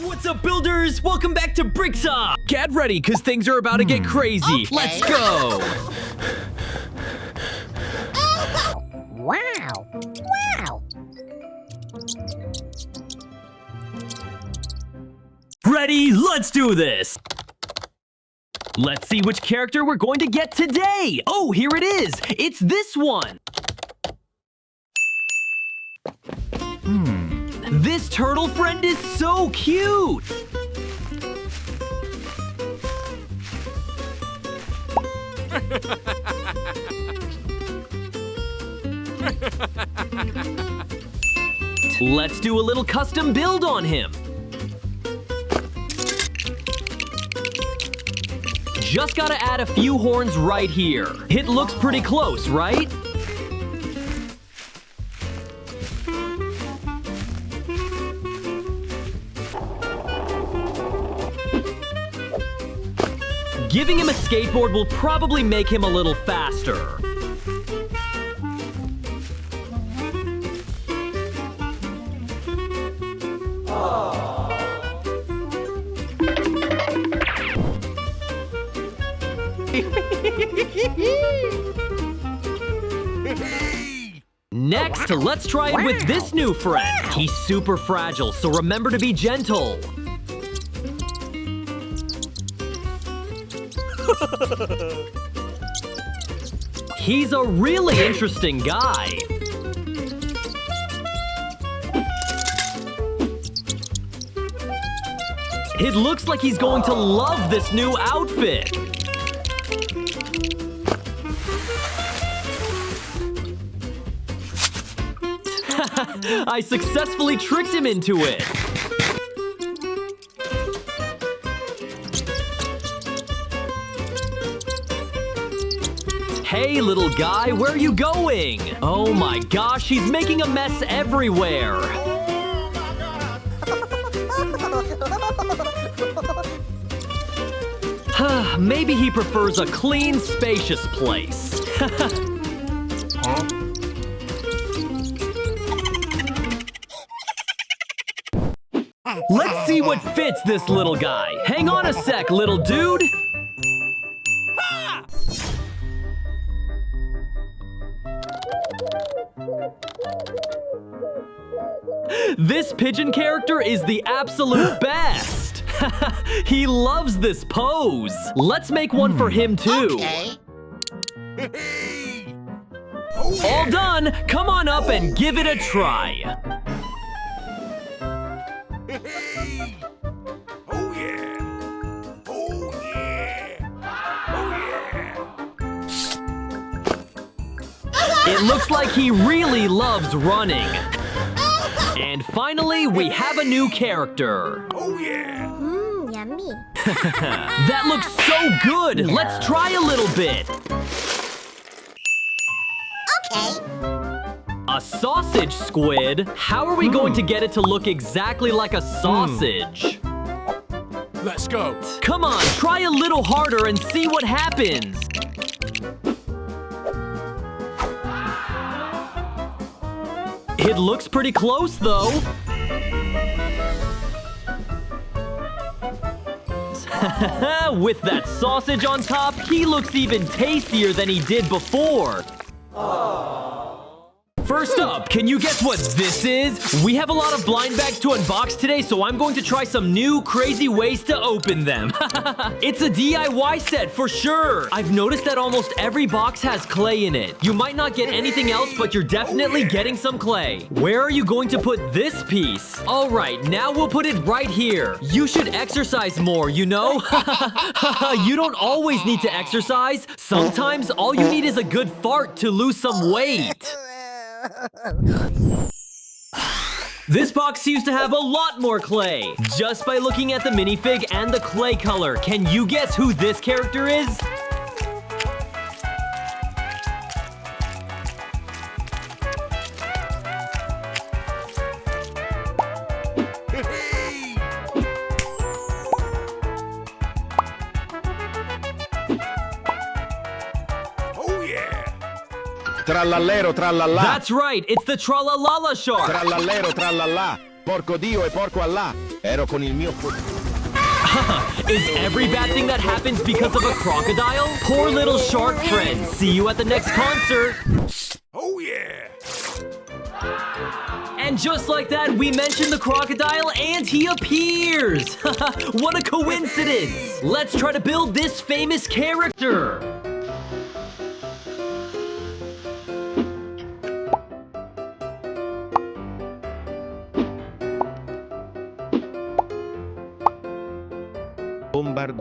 What's up, builders? Welcome back to BricksUP! Get ready, because things are about to get crazy. Okay. Let's go! Wow! Wow! Ready? Let's do this! Let's see which character we're going to get today! Oh, here it is! It's this one! This turtle friend is so cute! Let's do a little custom build on him. Just gotta add a few horns right here. It looks pretty close, right? Giving him a skateboard will probably make him a little faster. Next, let's try it with this new friend. He's super fragile, so remember to be gentle. He's a really interesting guy. It looks like he's going to love this new outfit. I successfully tricked him into it. Hey, little guy, where are you going? Oh my gosh, he's making a mess everywhere. Maybe he prefers a clean, spacious place. Let's see what fits this little guy. Hang on a sec, little dude. This pigeon character is the absolute best. He loves this pose. Let's make one for him too. Okay. All done. Come on up and give it a try. Oh yeah! Oh yeah! Oh yeah! It looks like he really loves running. And finally, we have a new character. Oh yeah! Yummy. That looks so good. Let's try a little bit. Okay. A sausage squid? How are we going to get it to look exactly like a sausage? Let's go! Come on, try a little harder and see what happens. It looks pretty close, though. With that sausage on top, he looks even tastier than he did before. First up, can you guess what this is? We have a lot of blind bags to unbox today, so I'm going to try some new crazy ways to open them. It's a DIY set for sure. I've noticed that almost every box has clay in it. You might not get anything else, but you're definitely getting some clay. Where are you going to put this piece? All right, now we'll put it right here. You should exercise more, you know? You don't always need to exercise. Sometimes all you need is a good fart to lose some weight. This box seems to have a lot more clay. Just by looking at the minifig and the clay color, can you guess who this character is? Oh yeah! Trallallero trallallà. That's right, it's the Tralalala shark. Trallallero trallallà. Porco Dio e porco Allah. Ero con il mio Is every bad thing that happens because of a crocodile? Poor little shark friend. See you at the next concert. Oh yeah! And just like that, we mentioned the crocodile and he appears. What a coincidence. Let's try to build this famous character.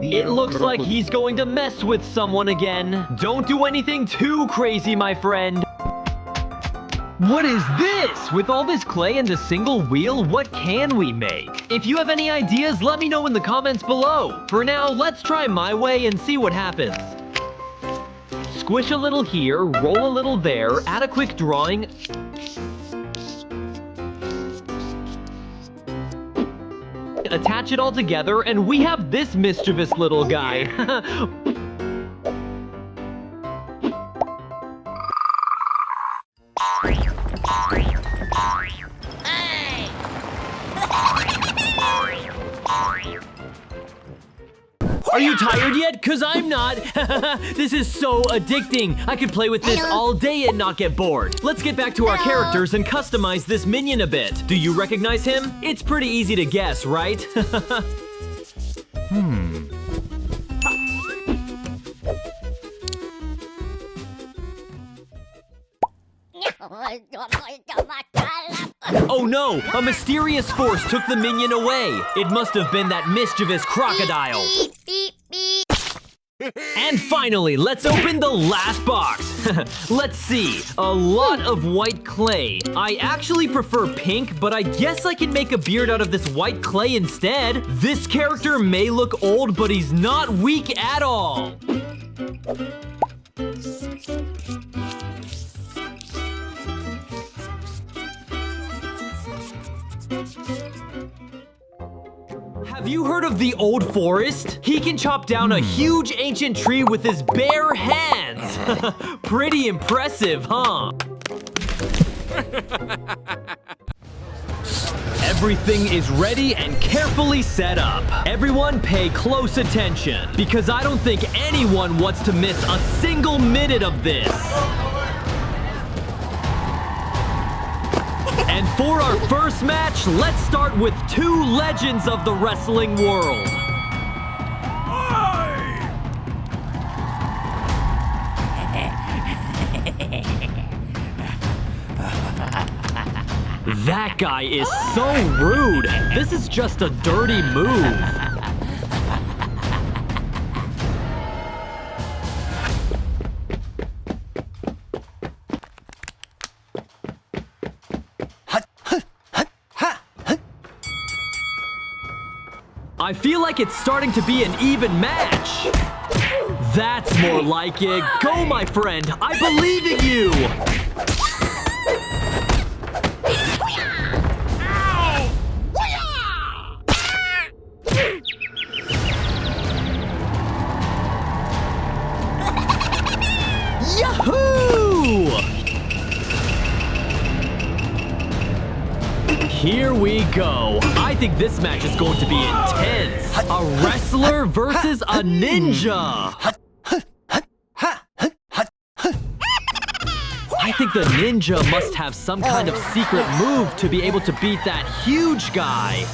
It looks like he's going to mess with someone again. Don't do anything too crazy, my friend. What is this? With all this clay and a single wheel, what can we make? If you have any ideas, let me know in the comments below. For now, let's try my way and see what happens. Squish a little here, roll a little there, add a quick drawing. Attach it all together, and we have this mischievous little guy. Are you tired yet? 'Cause I'm not. This is so addicting. I could play with this all day and not get bored. Let's get back to our characters and customize this minion a bit. Do you recognize him? It's pretty easy to guess, right? Oh no! A mysterious force took the minion away. It must have been that mischievous crocodile. Beep, beep. And finally, let's open the last box. Let's see. A lot of white clay. I actually prefer pink, but I guess I can make a beard out of this white clay instead. This character may look old, but he's not weak at all. Have you heard of the Old Forest? He can chop down a huge ancient tree with his bare hands. Pretty impressive, huh? Everything is ready and carefully set up. Everyone pay close attention, because I don't think anyone wants to miss a single minute of this. And for our first match, let's start with two legends of the wrestling world. That guy is so rude. This is just a dirty move. I feel like it's starting to be an even match. That's more like it. Go, my friend. I believe in you. Yahoo! Here we go. I think this match is going to be intense. A wrestler versus a ninja. I think the ninja must have some kind of secret move to be able to beat that huge guy.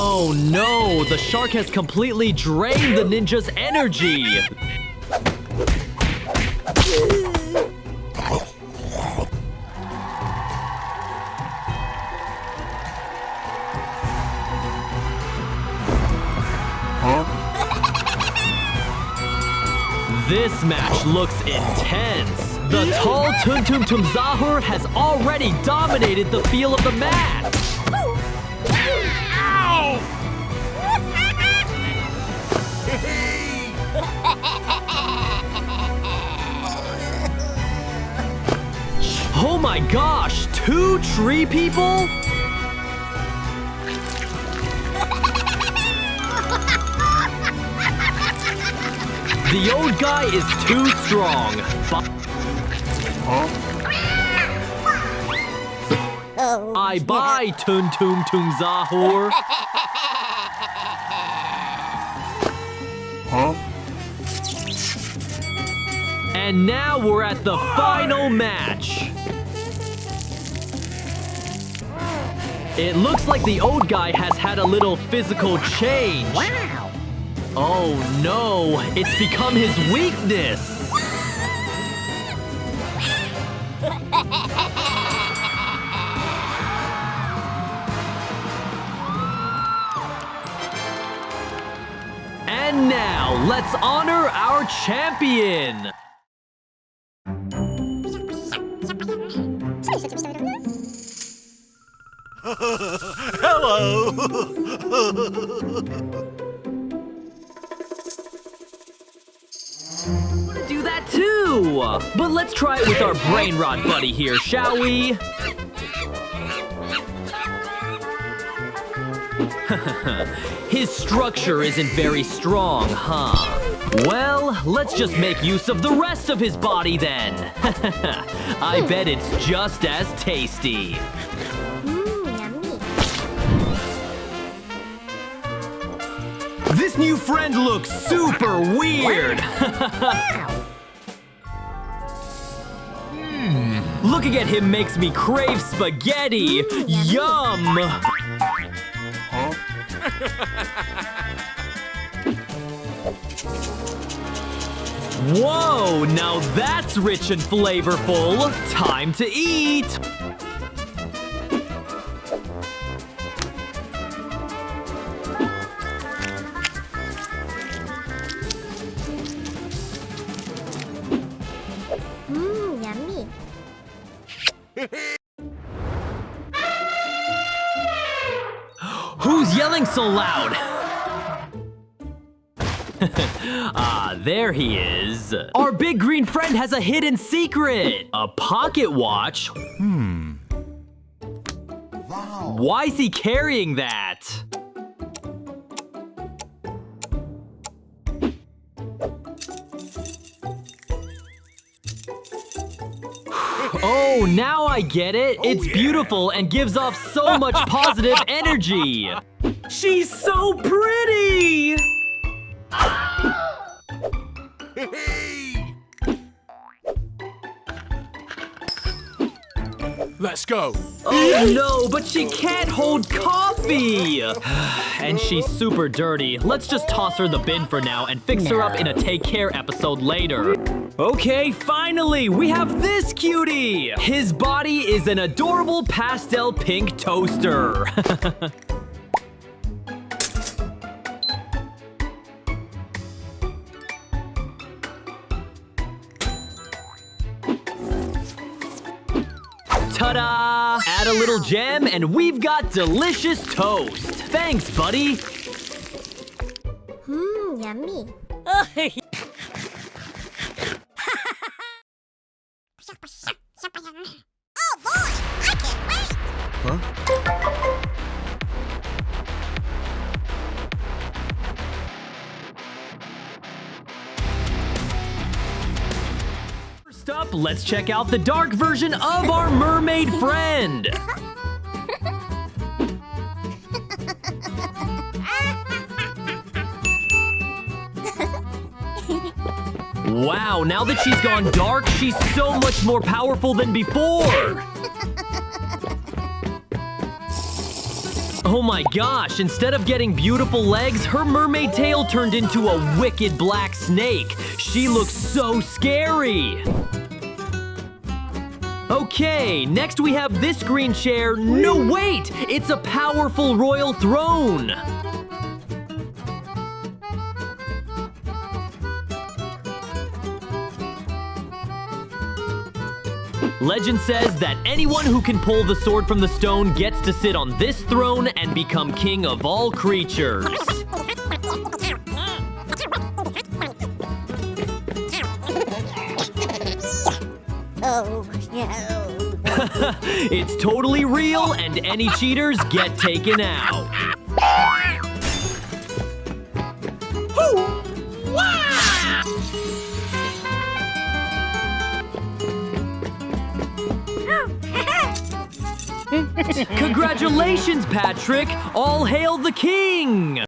Oh no, the shark has completely drained the ninja's energy. This match looks intense. The tall Tum Tum Tum Zahur has already dominated the feel of the match. Oh my gosh, two tree people? The old guy is too strong. Oh, I buy Tun Tum Tum Zahor. And now we're at the final match. It looks like the old guy has had a little physical change. wow. Oh no, it's become his weakness. And now, let's honor our champion. Hello. Do that too. But let's try it with our BrainRot buddy here, shall we? His structure isn't very strong, huh? Well, let's just make use of the rest of his body then. I bet it's just as tasty. Yummy. This new friend looks super weird. Looking at him makes me crave spaghetti. Yum! Whoa, now that's rich and flavorful. Time to eat. Yummy. Who's yelling so loud? Ah, there he is. Our big green friend has a hidden secret. A pocket watch? Wow. Why is he carrying that? Oh, now I get it. It's beautiful and gives off so much positive energy. She's so pretty! Let's go. Oh no, but she can't hold coffee! And she's super dirty. Let's just toss her the bin for now and fix her up in a take care episode later. Okay, finally, we have this cutie! His body is an adorable pastel pink toaster. Ta-da! Add a little jam and we've got delicious toast. Thanks, buddy. Yummy. Oh boy, I can't wait. First up, let's check out the dark version of our mermaid friend. Wow, now that she's gone dark, she's so much more powerful than before. Oh my gosh, instead of getting beautiful legs, her mermaid tail turned into a wicked black snake. She looks so scary. Okay, next we have this green chair. No, wait! It's a powerful royal throne. Legend says that anyone who can pull the sword from the stone gets to sit on this throne and become king of all creatures. Oh, no. It's totally real, and any cheaters get taken out. Congratulations, Patrick! All hail the king!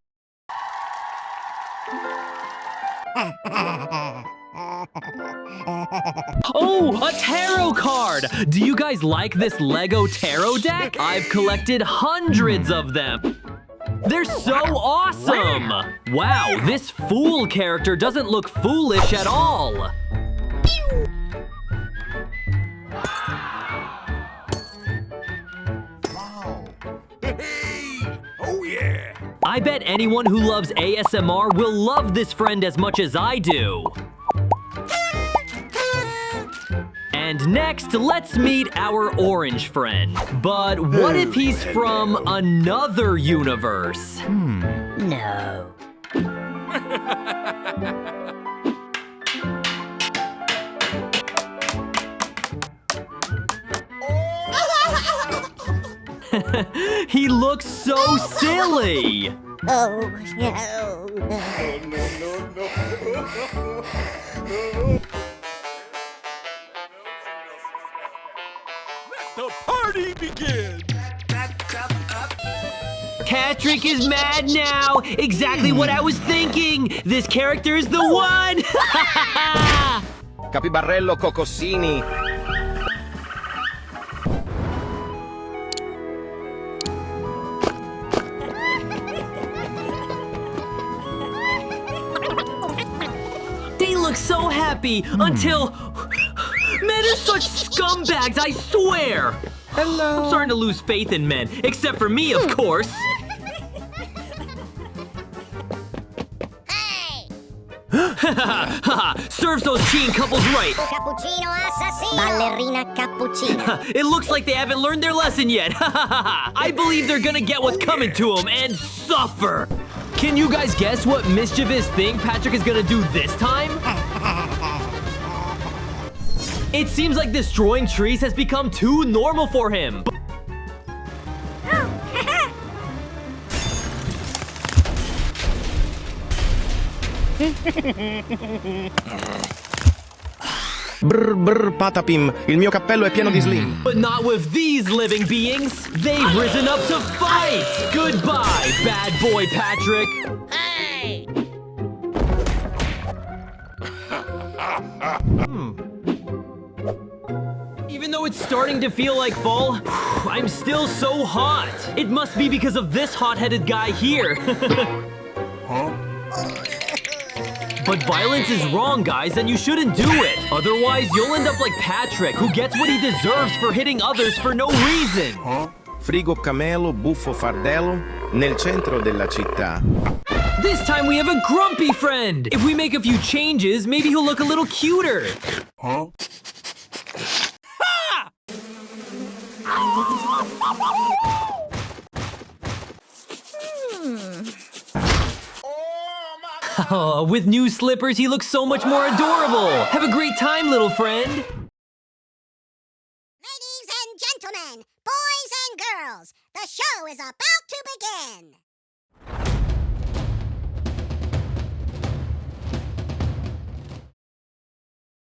Oh, a tarot card! Do you guys like this Lego tarot deck? I've collected hundreds of them. They're so awesome! Wow, this fool character doesn't look foolish at all. Oh yeah! I bet anyone who loves ASMR will love this friend as much as I do. And next, let's meet our orange friend. But what if he's from another universe? No. He looks so silly! Oh, no. The party begins! Patrick is mad now! Exactly what I was thinking! This character is the one! Capibarello Cocossini. They look so happy until... Men are such scumbags, I swear! Hello. I'm starting to lose faith in men, except for me, of course. Hey! Serves those teen couples right. Cappuccino assassino. Ballerina cappuccina. It looks like they haven't learned their lesson yet. I believe they're gonna get what's coming to them and suffer. Can you guys guess what mischievous thing Patrick is gonna do this time? It seems like destroying trees has become too normal for him. Brr brr patapim, il mio cappello è pieno di slim. But not with these living beings. They've risen up to fight. Goodbye, bad boy Patrick. Hey! Even though it's starting to feel like fall, I'm still so hot. It must be because of this hot-headed guy here. But violence is wrong, guys, and you shouldn't do it. Otherwise, you'll end up like Patrick, who gets what he deserves for hitting others for no reason. Frigo camelo, buffo fardello, nel centro della città. This time we have a grumpy friend. If we make a few changes, maybe he'll look a little cuter. Oh, with new slippers, he looks so much more adorable. Have a great time, little friend. Ladies and gentlemen, boys and girls, the show is about to begin.